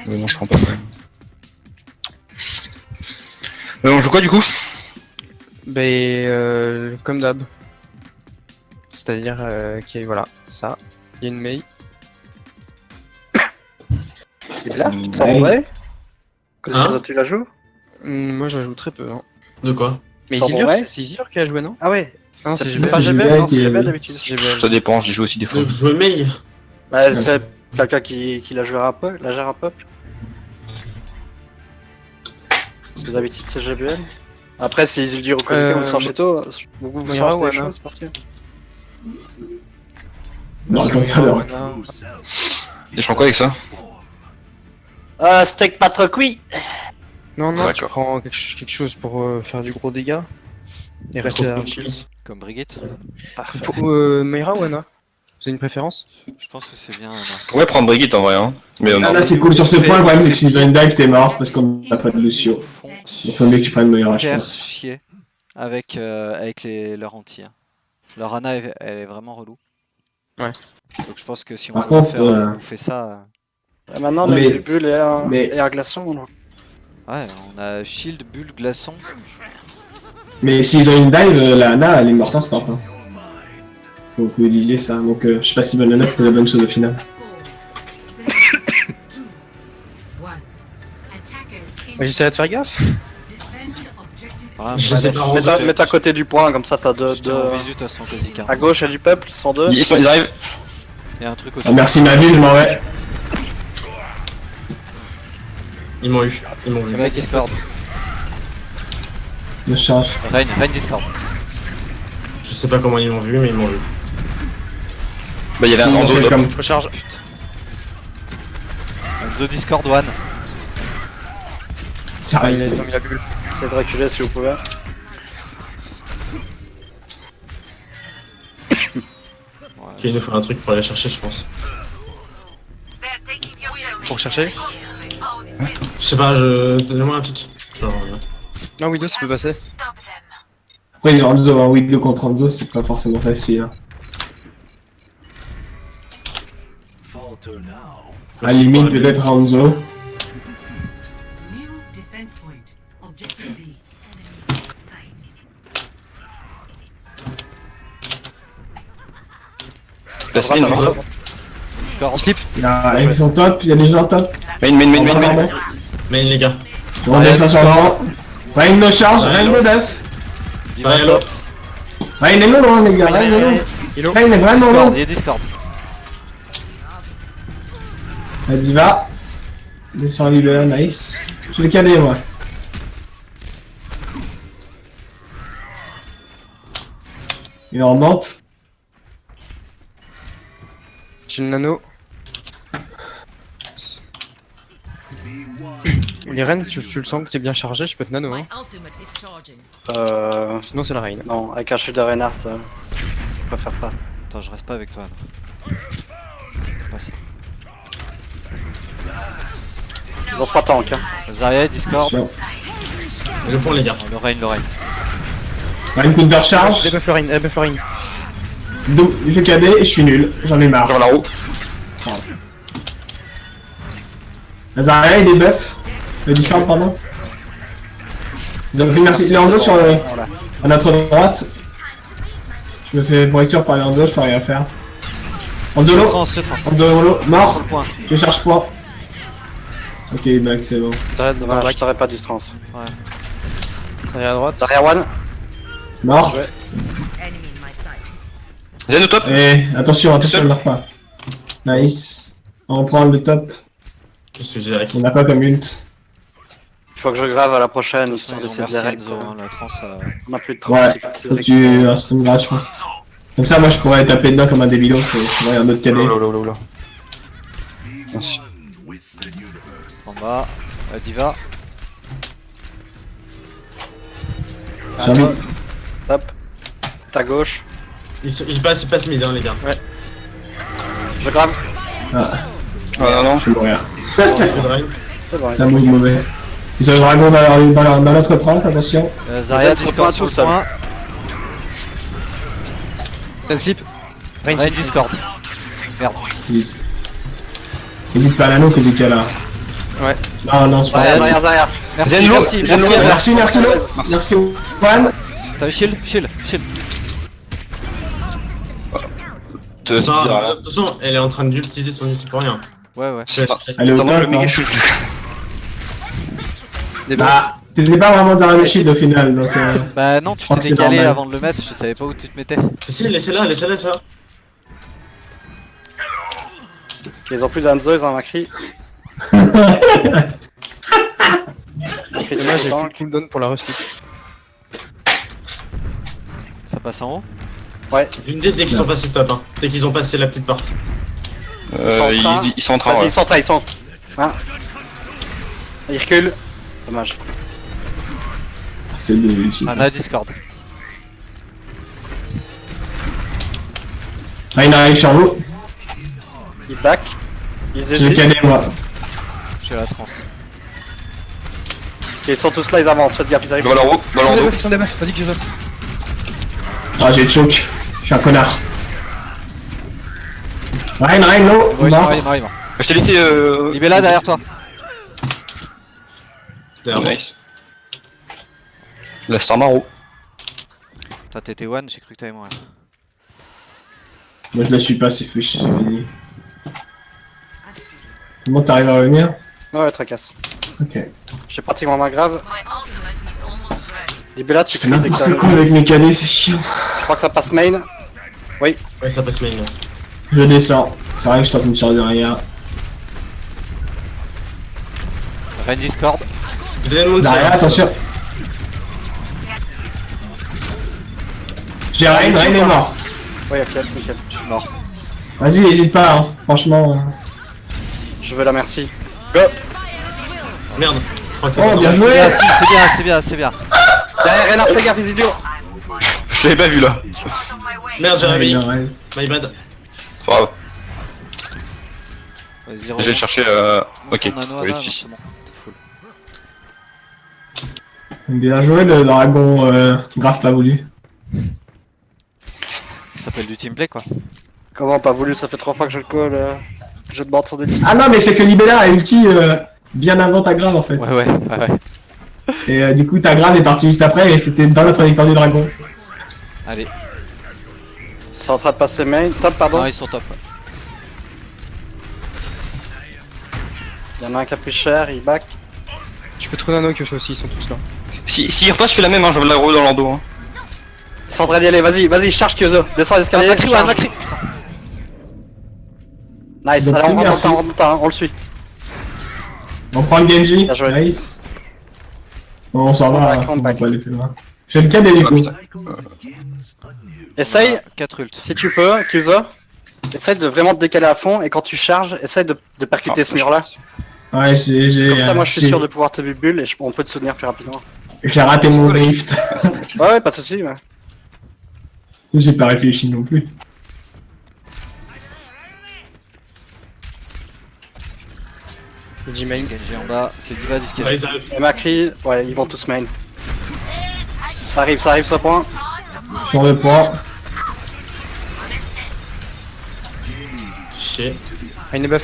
Ouais, non, je prends pas ça. On joue quoi du coup? Comme d'hab. C'est-à-dire qu'il y a, voilà, ça. Il y a une Mei. C'est bien, tu te sens vrai? Quand tu la joues? Moi je la joue très peu. Hein. De quoi? Mais Sans Isildur, vrai c'est Isildur qui a joué, non? Ah ouais. Non, C'est c'est pas GBL. GBL, non, c'est GBL d'habitude. Ça dépend, j'y joue aussi des fois. Donc jouer Mei. Bah, c'est quelqu'un qui la gère un peu, la gère un peu. Parce que d'habitude c'est GBL. Après, si Isildur ou Kozika ou Sarcheto, vous Moira changez ou des Anna choses, partir. Non, attends, il alors. Et je prends quoi avec ça? Steak pas trop cuit. Non, tu D'accord. prends quelque chose pour faire du gros dégât. Et rester à shield. Comme Brigitte. Parfait. Pour Moira ou Anna? Vous avez une préférence? Je pense que c'est bien. Je pourrais prendre Brigitte en vrai, hein. Mais Ah, non. là, c'est cool sur ce point, le problème, c'est que s'ils ont une dive, t'es mort parce qu'on n'a pas de Lucio. Il faut mieux que tu prennes Moira, je Faire pense. chier avec, leur anti. Hein. Leur Anna, elle est vraiment relou. Ouais. Donc je pense que si on Par veut contre, on fait ça. Et maintenant, on a Mais- des bulles mais- et un glaçon. Donc. Ouais, on a shield, bulle, glaçon. Mais s'ils ont une dive, la Ana, elle est morte instant. Hein. Faut que vous disiez ça. Donc, je sais pas si Banana c'était la bonne chose au final. J'essaierai de faire gaffe. Voilà, Je bah, sais pas, Mets-toi à côté du point, comme ça t'as deux. j'étais en visu de toute façon, Kozika. À gauche, il y a du peuple, 102. Ils arrivent. Il y a un truc Ah, au-dessus. merci ma vie, je m'en vais. Ils m'ont eu. Ils m'ont vu. Avec Discord. Je charge. Rain Discord. Je sais pas comment ils m'ont vu, mais ils m'ont vu. Bah, il y avait un Sinon, on Ranzo fait top. comme- Recharge. The Discord one. C'est Ah, il rien. a mis la bulle. Essayez de reculer si vous pouvez. Ok, il nous faut un truc pour aller chercher, je pense. Pour chercher. Je sais pas, donnez-moi un pic. Genre, Non, Widow, ça peut passer. Après, ils ont Ranzo, un Widow contre Ranzo, c'est pas forcément facile. Hein. À la limite, peut-être Ranzo. Jasmine, Droite, Discord. Slip. Il y a ils sont top, il y a des gens top. main. main les gars. On est 500. Rien de nos charges, Ouais, rien de non. nos def. Diva Ouais, top. Rien est lourd, hein, les gars, rien est lourd. Hello. Rien est vraiment Discord, lourd. il y a Discord. La diva. Descend leader, nice. Je l'ai calé, moi. Il est en Nantes. J'ai le nano. Les reines, tu le sens que t'es bien chargé, je peux te nano. Hein. Sinon, c'est la reine. Non, avec un shield de Reinhardt, je préfère pas. Attends, je reste pas avec toi. Anna. Passe. Ils ont 3 tanks. Hein. Zarya, Discord. Non. Et le point les gars. Oh, le Rain. Une counter charge. Elle buff Lorraine, elle buff Lorraine. Je KD et je suis nul. J'en ai marre. Genre la roue. Zarya, il est buff. Le Discord, pardon. Donc, merci. Leandro sur le... Voilà. à notre droite. Je me fais breakture par Leandro, je peux rien faire. En Se dolo. trans. En dolo. Sur Mort. le point. Je charge pas. Ok, back, c'est bon. Zarya devant Dommage, la je t'aurais pas du trans. Zarya à droite. Derrière One, Mort. Ouais. Zen au top. Et attention, attention, Seul. ne meurt pas. Nice. On prend le top. Qu'est-ce que j'ai avec? On a quoi comme ult? il faut que je grave à la prochaine, De toute façon, histoire ils de ont ces merci directs. Enzo, hein, la trans. On a plus de trans. Ouais, c'est faut que vrai tu un stun grave, je pense. Comme ça, moi je pourrais taper dedans comme un débilo, c'est un autre cadet. Oula. Merci. En bas. Diva. J'ai envie. Hop. Ta gauche. Ils passent mid hein les gars. Je grave. Ah, Ah non. je vais mourir. Oh, c'est Drain. C'est bon. C'est un move mauvais. Ils ont le dragon dans notre trans, attention. Zarya, Vous êtes Discord pas sur le tout seul. point. Ten slip. Rain, Discord. Merde. Hésite pas à l'anneau que décale là. Ouais. Non, c'est pas Zarya, grave. Zarya, Zarya. Merci, Zenlo, merci, Zenlo, merci. Merci, Lo. Merci, Juan. T'as shield. Te Non, dire, de toute façon, elle est en train d'utiliser son ulti pour rien. Ouais. Elle est au ça top, le méga hein. chou. Des buffs. Bah, t'étais pas vraiment dans la shield au final, donc Bah non, tu crois t'es que c'est décalé normal. avant de le mettre, je savais pas où tu te mettais. Si, laissez-la, ça. Ils ont plus d'Hanzo, ils ont un Macri. Dommage, j'ai plus de cooldown pour la rustic. Ça passe en haut. Dès qu'ils sont passés top, hein. Dès qu'ils ont passé la petite porte. Ils sont en train, Vas-y, ouais. ils sont en train, ils sont. Hein. Ils reculent. Dommage. c'est de l'ulti. Ana Discord. Ah, il arrive sur vous. Ils back. Ils Je vais hésitent. caler moi. J'ai la trans. Ils sont tous là, ils avancent. Faites gaffe, ils Je arrivent. vois leur haut, Ils sont des dos. buffs, ils sont des buffs. Vas-y, que je saute. Ah, j'ai choke. Je suis un connard. Ryan, no. Ouais, il mort. arrive. Je t'ai laissé. Libella derrière toi. C'était Nice. La Star Maro. T'as TT one, j'ai cru que t'allais mourir. Moi je la suis pas, c'est fiche, c'est fini. Comment t'arrives à revenir? Ouais, tracasse. Ok. J'ai pratiquement ma grave. Libella, tu C'est cries dès que n'importe quoi t'arrives. avec mes calés, c'est chiant. Je crois que ça passe main. Ouais, ça passe main. Je descends. C'est vrai que je suis en train de charger derrière. Reine Discord. Vous donnez le monde Derrière, attention. J'ai Ryan est mort. Ouais, ok, nickel. Je suis mort. Vas-y, hésite pas, hein. Franchement. Je veux la merci. Go. Merde. Je crois que Oh, bien C'est joué. bien, c'est bien. Derrière, Renard, fais gaffe, les idiots. Je l'avais pas vu là. Merde, j'ai réveillé. Ouais, My bad. C'est pas grave. Vas-y, Je vais le chercher. Ok. Ton anneau, Oui, Ana, si. c'est bon. T'es full. bien joué, le dragon grave pas voulu. Ça s'appelle du teamplay quoi. Comment pas voulu, ça fait 3 fois que je le call. Je te bande sur des lits. Ah non, mais c'est que Libella a ulti bien avant ta grave en fait. Ouais. Et du coup, ta grave est partie juste après et c'était dans la trajectoire du dragon. Allez. Ils sont en train de passer main. Top, pardon. Non, ils sont top. Il y en a un qui a pris cher, il back. Je peux trouver un Kyosho aussi, ils sont tous là. Si repasse, je fais la même, hein, je vais l'aggro dans leur dos. Hein. Ils sont en train d'y aller, vas-y, charge Kyozo. Descends l'escalier. Macri, ouais, charge. Macri. Putain. Nice, Donc, allez, on rentre dans merci. ça, on rentre dans ça, hein, on le suit. On prend le Genji. Bien joué. Nice. Bon, on s'en va, back, hein, on on va back. pas aller plus loin. Je vais le caler du Ah, coup. putain. Essaye, 4 ult. si tu peux, Kyozo. Essaye de vraiment te décaler à fond et quand tu charges, essaye de percuter ce mur là. Ouais, j'ai. Comme ça, moi je suis sûr de pouvoir te bulle et on peut te soutenir plus rapidement. J'ai raté mon drift. Ouais, pas de soucis. Ouais. J'ai pas réfléchi non plus. J'ai main. Genji en bas, c'est Diva Ouais, Discord. ils arrivent. Et Macri, ouais, ils vont tous main. Ça arrive sur le point. Sur le point. Chier. Rain est buff.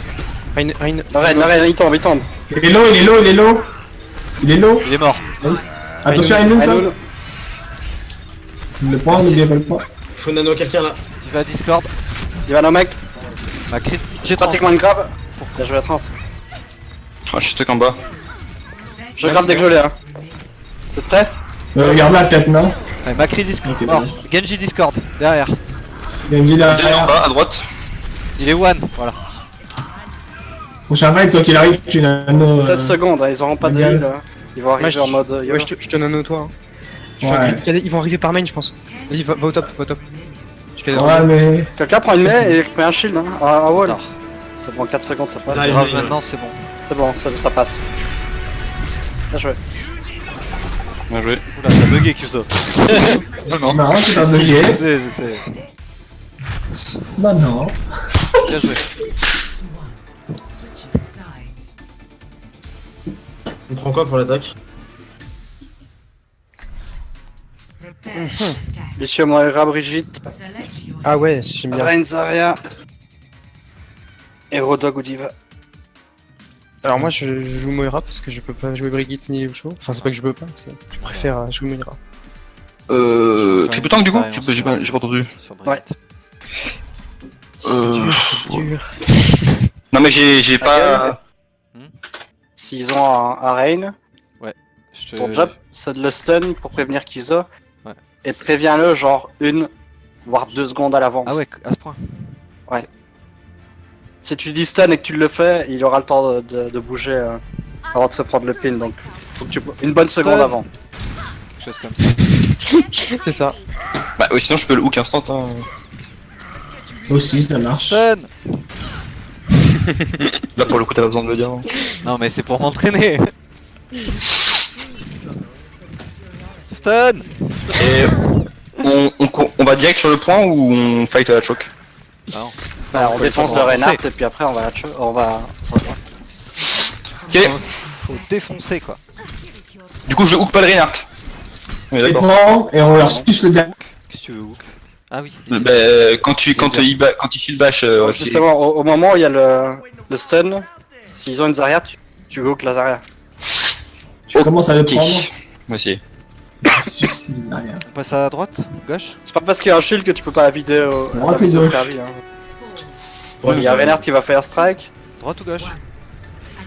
Rain. Le Ren, il tombe. Il est low. Il est low. Il est mort. Attention à nous, Allez, le point, n'oubliez pas le point. Faut nano quelqu'un là. Diva Discord. il va nos mecs. Macri. J'ai trans. Pratiquement une grave. Bien joué la trans. Ah, je suis stuck en bas. Je grave dès que je l'ai. Hein. Vous êtes prêts? Regarde la tête, non? Ouais, Macri Discord. Ok, Mort. bon. Genji Discord. Derrière. Genji là. Zen en bas, à droite. Il est one. Voilà. Prochain fight, quoi qu'il arrive, tu nano. 16 secondes, hein, ils auront pas de regarde. heal. Ils vont arriver en mode. Ouais, je te nano toi. Hein. Tu fais Ouais. un grid cadet, ils vont arriver par main, je pense. Vas-y, va au top. Tu cadets Ouais, mais. Quelqu'un prend une main et met un shield hein, à wall. Tard. Ça prend 4 secondes, ça passe. Là, C'est il grave, est- maintenant c'est bon. C'est bon, ça passe. Bien joué. Bien joué. Oula, t'as bugué Kuso. Non. Non, c'est pas Je bugué. sais. Bah non. Bien joué. On prend quoi pour l'attaque? Lucio Moira, Brigitte, Ah ouais, j'aime bien. Rein Zarya et Rodog ou Diva. Alors moi je joue Moira parce que je peux pas jouer Brigitte ni Lucio. Enfin c'est pas que je peux pas, je préfère jouer Moira. Triple tank du coup Expérience, j'ai pas entendu. Sur Brigitte. C'est dur. Non mais j'ai pas... S'ils ont un Rain, Je te... ton job c'est de le stun pour prévenir Kizo. Ouais. Et préviens-le genre 1 voire 2 secondes à l'avance. Ah ouais, à ce point. Si tu dis stun et que tu le fais, il aura le temps de bouger avant de se prendre le pin. Donc faut que tu... une bonne seconde Stun. avant. Quelque chose comme ça. C'est ça. Bah oui, sinon je peux le hook instant hein. Aussi, ça marche. Stun. Là pour le coup t'as pas besoin de le dire. hein. Non mais c'est pour m'entraîner. Stun. Et on va direct sur le point ou on fight à la choke? Non. Bah, on faut défonce faut le foncer. Reinhardt et puis après on va... On va... Ok, Faut défoncer quoi. du coup je hook pas le Reinhardt. Oui Et d'accord. prend, et on leur suce le dernier. Qu'est-ce que tu veux, Hook? Ah oui. Bah, quand il kill bash, c'est... Justement, au moment où il y a le stun, s'ils ont une Zarya, tu hook la Zarya. Je commence à le Ok. prendre. On va essayer. Suicide derrière. On passe à droite? Gauche? C'est pas parce qu'il y a un shield que tu peux pas la vider au... Droite la et vider au gauche. Kirby, hein. Ouais, Il y a Reinhardt qui va faire strike. Droite ou gauche?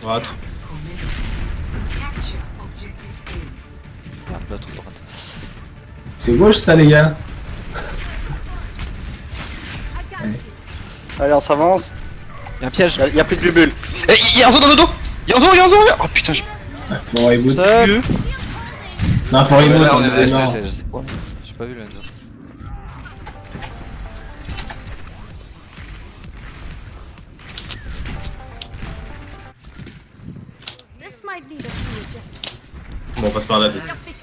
Droite. Merde, l'autre droite. C'est gauche ça les gars. Allez, on s'avance. Y'a un piège. Il y a plus de bubule. Eh, il y a un zoo dans le dos. Il y a un zoo. Oh putain, Ouais, faut reboot. Stun. Non, faut reboot, là, on on est est resté, mort. Je sais pas. J'ai pas vu le Enzo. This might be the key, just Bon, on passe par là. fix it.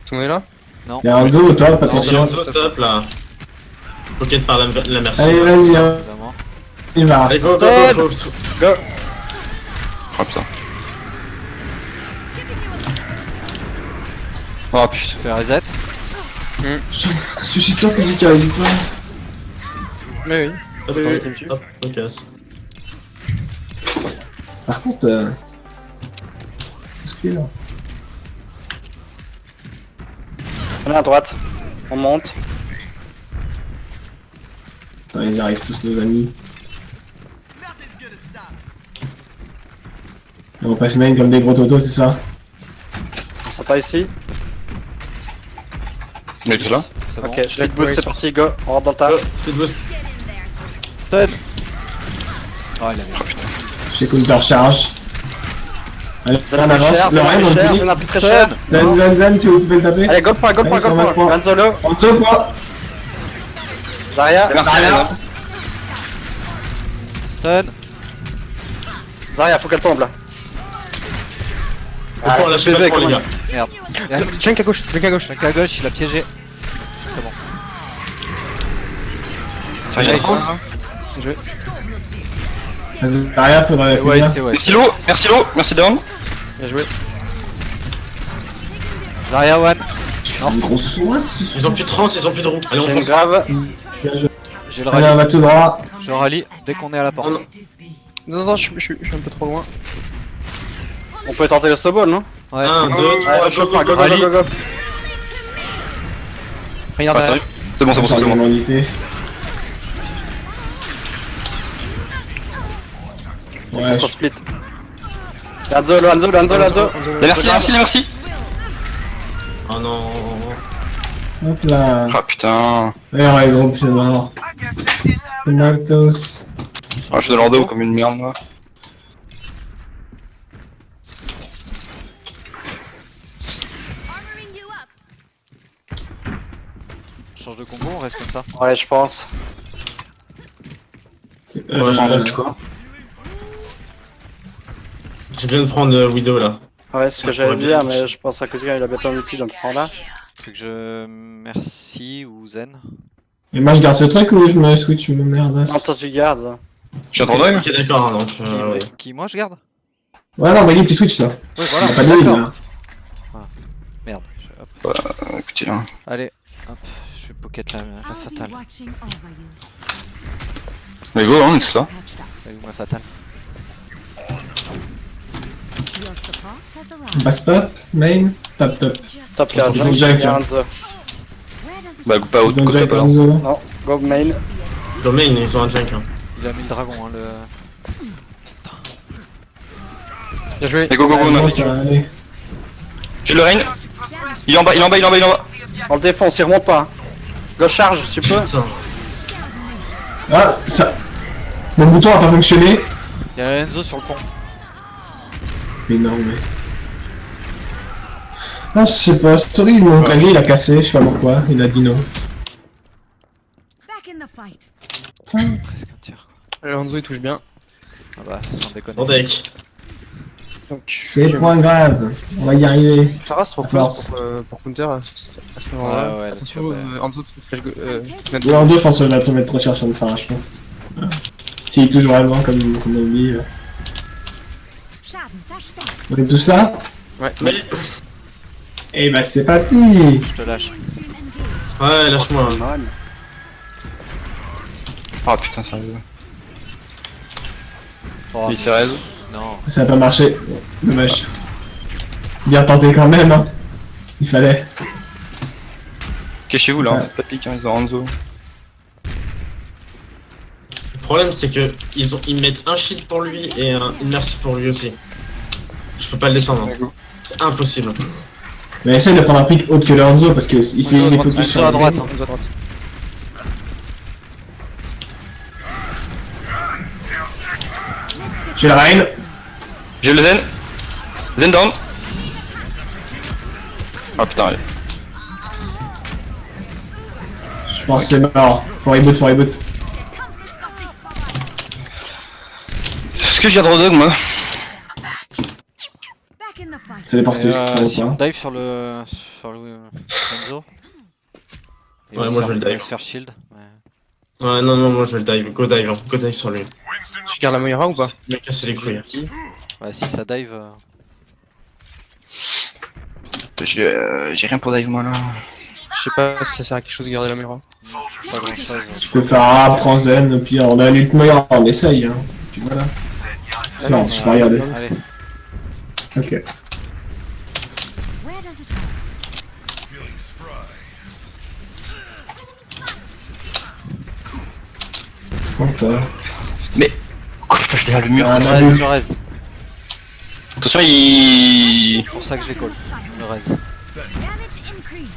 Tout le monde est là? Non. Y'a un dos au top, Attention, attention. top là. Pocket par la merci. Allez, vas-y, hein. Évidemment. Il va. Allez, go, go, Stun. go, go. Oh putain. Oh putain. C'est un reset. Suscite-toi que Zika, hésite pas. Mais oui. Hop, Oui, hop, oui, tu me hop, on casse. Par contre, qu'est-ce qu'il y a là? On est à droite. On monte. Attends, ils arrivent tous nos amis. Et on passe main comme des gros totos, c'est ça? On s'attend ici. On est tous là. C'est bon. Ok, speed boost, c'est parti, go. On rentre dans le tas. Go, speed boost. Stun. Oh, il avait. J'ai counter charge. Allez, Ça on n'a plus avance. cher, Le ça n'a Rein, plus on cher, le ça n'a plus très cher. Zan, si vous pouvez le taper. Allez, go point, go point, Allez, go ça va, point. point. Van Solo. En 2 points. Zarya. Merci. Stun. Zarya, faut qu'elle tombe là. Faut pas lâcher PV, pas trop, les comment gars. Merde. Junk à gauche, Junk à gauche. Chacun à gauche, il a piégé. C'est bon. Ça y est. Nice. Bien joué. Rien, faudrait C'est ouais, finir. c'est ouais. Merci Lo, merci Down. Bien joué. Zarya one. Une grosse soie, Ils ont plus de trans, ils ont plus de roues. Allez, on J'ai une fonce. grave. J'ai le Allez, on rallye. va tout droit. Je rallye dès qu'on est à la porte. Non, non. Non, je suis un peu trop loin. On peut tenter le snowball, non? Ouais. 1, 2, Allez, 3, go point, go, go, Rallye. go, go. Regarde Ah sérieux? C'est bon, Attends, bon. l'humanité. C'est Ouais, trop split. Lanzo. Merci. Oh non. hop là. Ah putain. Ouais, groupe, c'est mort. Tomatoes. Ah, je suis dans leur dos comme une merde moi. Armoring you up. Change de combo, on reste comme ça. Ouais, je pense. Je viens de prendre Widow là. Ouais, c'est ce que j'allais dire, mais je pense à Kuzuka, il a bientôt un outil, donc prends là. Faut que je merci ou Zen. Et moi je garde ce truc ou je me switch, je me merde. Non, toi tu gardes. Je suis en train Ok, d'accord, hein, donc. Qui moi je garde? Ouais, non, mais dis, tu switch là. Oui, Il y a voilà. pas de ligne D'accord. là. Merde. Hop. Écoutez, hein. Allez, hop. Je vais pocket la fatale. Mais go, hein, on est tous là. Elle est où ma fatale? support has On arrived. passe top, main, top. Just Top Ils ont jungle, Jack, hein. Hanzo. where does it Bah, pas haut, Ils ont côte Jack pas alors. Hanzo. Non, go main. Dans main, ils ont un junk. Hein. Il a mis le dragon, hein, le... Bien joué. Et go, go, go, Ah, non. bon, ça va aller. J'ai le rain. Il est en bas, il est en bas, il est en bas, il est en bas. On le défonce, il remonte pas. Go charge, si tu peux. Putain. Ah, ça... Mon bouton a pas fonctionné. Il y a Enzo sur le pont. Mais non, mais... Ah, je sais pas, sorry, mon clavier il a cassé, je sais pas pourquoi, il a dit non. back in the fight? Presque un tiers. Hanzo il touche bien. Ah bah, sans déconner. Bon deck. Donc, C'est point grave, on va y arriver. Sarah se À propose force. pour counter à ce moment-là. Ouais, là-dessus, Hanzo, ouais. Hanzo, flash go. Le en 2, je pense qu'on va tomber trop cher sur le phare, je pense. Voilà. S'il touche vraiment, comme on dit. Schaden verstärkt. On est tous là? Ouais. Mais... Et bah c'est parti! Je te lâche. Stream engaged. Ouais, lâche-moi. Man. Ah putain, sérieux. Oh, Il s'est raise. non. Ça a pas marché, dommage. Bien tenté quand même, hein. Il fallait. Cachez-vous là, Ouais. faites pas pique, hein, ils ont Hanzo. Le problème, c'est que ils mettent un shield pour lui et une merci pour lui aussi. Je peux pas le descendre. Hein. C'est impossible. Mais essaye de prendre un pic autre que le Hanzo parce que ici il est focus Hanzo sur à droite. le hein. Hanzo à droite. J'ai le Rein. J'ai le Zen. Zen down. Ah putain, allez. Je pense que c'est mort. Faut reboot. Est-ce que j'ai droit dog moi? Back in the fight. Ça dépend Et, si c'est si ça ou on pas. dive sur le Enzo. Il Ouais, va moi, se je faire- vais le il va dive. se faire shield. Ouais. Ouais, non, moi je vais le dive. Go dive, hein. Go dive sur lui. Tu gardes la Moira ou pas? Il m'a cassé les couilles. Ouais, si ça dive. J'ai rien pour dive moi là. Je sais pas si ça sert à quelque chose de garder la Moira. Pas grand chose. Tu peux faire A, prends Zen, au pire on a l'ult Moira, on essaye hein. Puis voilà. Non, je vais regarder. Allez. Ok. Where does it hurt? Compteur. Mais. Quoi, putain, je derrière le mur. Ah, Je non. reste, je reste. Attention, il. C'est pour ça que je les call. Je reste. Damage increase.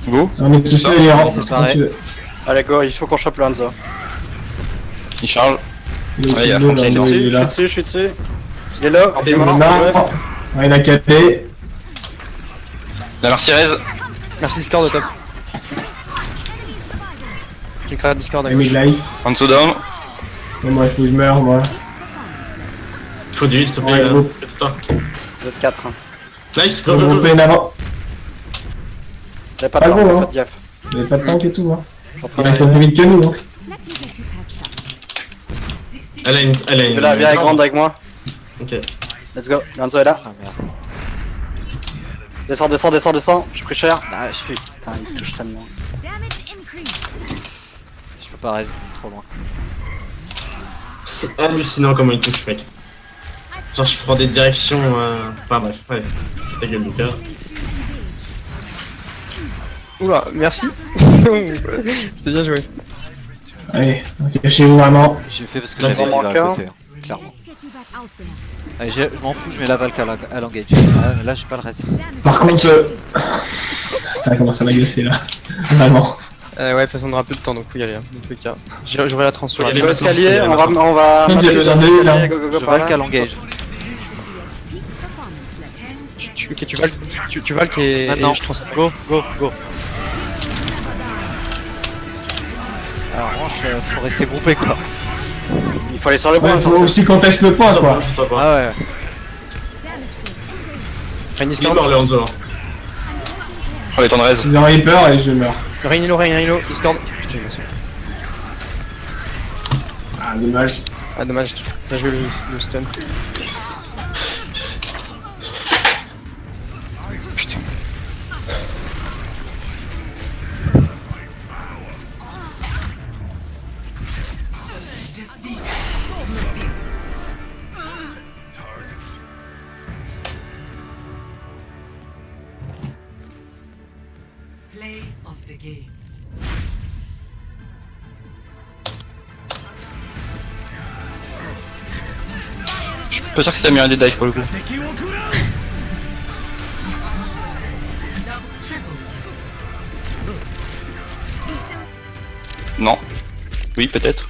Go. On est tous là, les rangs. C'est quand pareil. tu veux. Allez, go, il faut qu'on chope le Hanzo. Il charge. Il est Ouais, il y a au-dessus de nous, Fontaine, là, il est là. Je suis dessus. Il est là, il est mort. Non, ouais. rien à capter. La Marcirez. Merci Discord au top. J'ai créé un Discord à Mid gauche. life. Hanzo down. Bon, moi il faut que je meure moi. Il faut du heal, s'il te Ouais, plaît. go. Faites-toi. Vous êtes 4. Nice, Je go, vais go, go. monter en avant. Vous avez pas Pas de gros, temps, hein. faites gaffe. Il y a pas de tank et tout hein. Je suis en Il train de- reste pas plus vite que nous hein. Let me get you patched up. Elle a une. Viens là, viens grande avec moi. Ok. Let's go. Le Hanzo est là. Ah merde. Descends. J'ai pris cher. Ah, je suis. Putain, il touche tellement. Damage increase. Je peux pas raise. Trop loin. C'est hallucinant comment il touche, mec. Genre, je prends des directions. Enfin bref, allez. Ta gueule, Lucas. Oula, merci. C'était bien joué. Allez, ok, cachez-vous vraiment. J'ai fait parce que Là, j'avais c'est dit en là manque à un. côté. Hein, clairement. Let's get you back out there. Allez, je m'en fous, je mets la Valk à l'engage. Ah, là, j'ai pas le reste. Damage. Par contre, ça commence à m'agacer là. Vraiment. Ouais, de toute façon on aura peu de temps donc faut y aller. Hein, dans tous les cas. J'aurai la trans sur Faut y la aller. Go escalier, on va J'ai mater besoin le de lui, là. escalier, go, Je par Valk là. à l'engage. Ok, tu Valk et Maintenant. je transfère. Go. Alors, en revanche, faut rester groupé quoi. Il faut aller sur le Ouais, point. faut aussi qu'on teste le point quoi. Ah ouais. Rain Il est Discord. mort, le Hanzo, là. Oh, les temps de raise. Ils ont Reaper et je meurs. Rain Hilo, Discord. Putain, il m'a sauvé. Ah, dommage. Ah dommage, t'as joué le stun. Putain. Je suis pas sûr que c'était mieux des dives pour le coup. Non. Oui, peut-être.